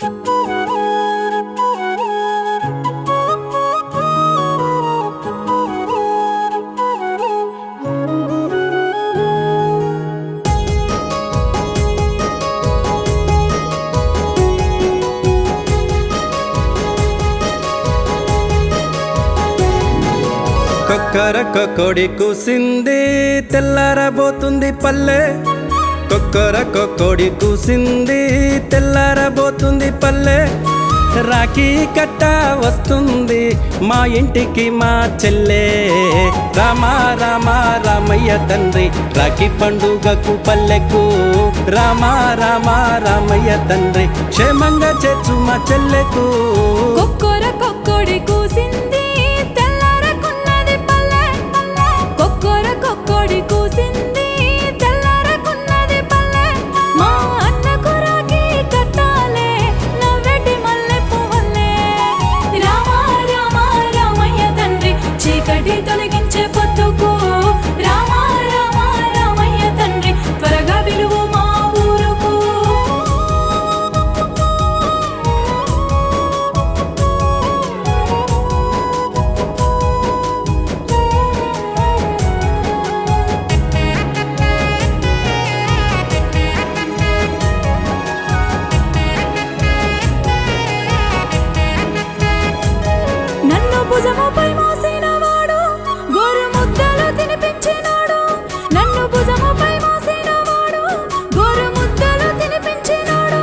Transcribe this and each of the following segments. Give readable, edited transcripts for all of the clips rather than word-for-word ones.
కొక్కరొక్క కోడి కూసింది తెల్లారబోతుంది పల్లె. కొక్కరొక్క కోడి కూసింది తెల్లారబోతుంది పల్లె. రాఖీ కట్ట వస్తుంది మా ఇంటికి మా చెల్లె. రామ రామ రామయ్య తండ్రి రాఖీ పండుగకు పల్లెకు. రామ రామ రామయ్య తండ్రి క్షేమంగా చేర్చు మా చెల్లెకు. కొక్కోడి కూసింది తెల్లారకున్నది పల్లె. కొక్కోడి కూసింది తెల్లారకున్నది పల్లె. మా అన్నకు రాఖీ కట్టాలే నవ్వెటి మల్లె పువ్వులే. రామ రామ రామయ్య తండ్రి చీకటి తొలగించే పొద్దుకు. రామ రామ రామయ్య తండ్రి త్వరగా పిలువు మా ఊరుకు. నన్ను భుజముపై మోసినవాడు గోరు ముద్దలు తినిపించినాడు. నన్ను భుజముపై మోసినవాడు గోరు ముద్దలు తినిపించినాడు.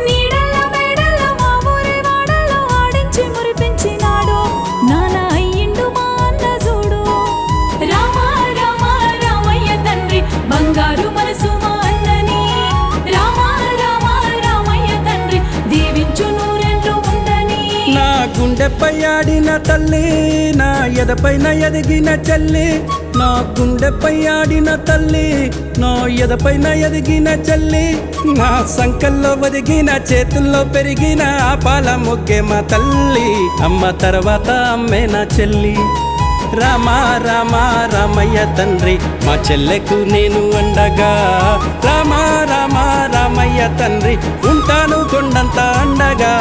నీడల్ల మేడల్ల మా ఊరి వాడల్లో ఆడించి మురిపించినాడు. నాన్న అయ్యిండు మా అన్న చూడు. రామ రామ రామయ్య తండ్రి బంగారు మనసు మా అన్నని. రామ రామ రామయ్య తండ్రి దీవించు నూరెండ్లు ఉండని. నా గుండెపై ఆడిన తల్లి నా ఎదపైన ఎదిగిన చెల్లి. నా గుండెపై ఆడిన తల్లి నా ఎదపైన ఎదిగిన చెల్లి. నా సంకల్లో ఒదిగిన చేతుల్లో పెరిగిన ఆ పాల మొగ్గే మా తల్లి. అమ్మ తర్వాత అమ్మే నా చెల్లి. రామ రామ రామయ్య తండ్రి మా చెల్లెకు నేను అండగా. రామ రామ రామయ్య తండ్రి ఉంటాను కొండంత అండగా.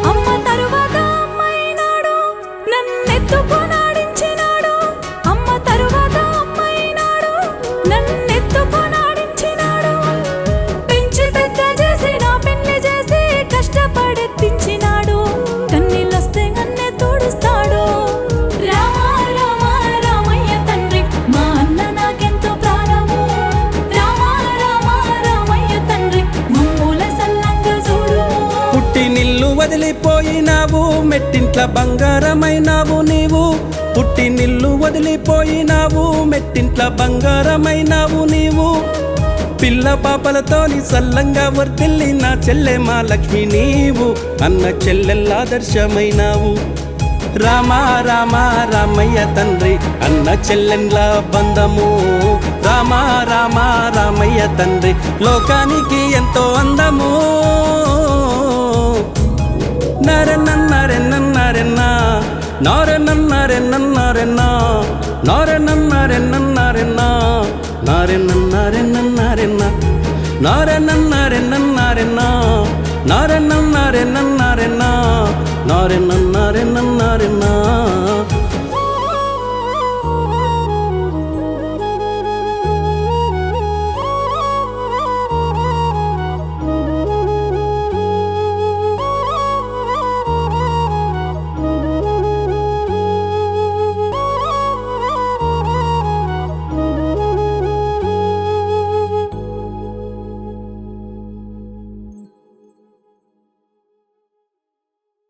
అమ్మ తరువాత అమ్మైనాడు నన్నెత్తుకొనాడించినాడు. అమ్మ తరువాత అమ్మైనాడు నన్నెత్తుకొనాడించినాడు. పెంచి పెద్ద చేసి నా పెళ్లి చేసి కష్టపడెత్తించినాడు. కన్నీళ్ళొస్తే నన్నే తోడుస్తాడు. రామ రామ రామయ్య తండ్రి మా అన్న నాకెంతో ప్రాణము. రామ రామ రామయ్య తండ్రి మమ్ముల సల్లంగా చూడుము. పుట్టినిల్లు వదిలిపోయినావు మెట్టింట్ల బంగారమైనావు నీవు. పుట్టినిల్లు వదిలిపోయినావు మెట్టింట్ల బంగారమైనావు నీవు. పిల్ల పాపలతోని సల్లంగా వర్తిల్లి నా చెల్లె మా లక్ష్మి నీవు. అన్న చెల్లెల్లాదర్శమైనావు. రామ రామ రామయ్య తండ్రి అన్న చెల్లెండ్ల బంధము. రామ రామ రామయ్య తండ్రి లోకానికి ఎంతో అందము. నరెన్నరెన్నరెన్న నారెన్నరెన్నరెన్న నారెన్నరెన్నరెన్న నారెన్నరెన్నరెన్న నారెన్నరెన్నరెన్న నారెన్నరెన్నరెన్న నారెన్నరెన్నరెన్న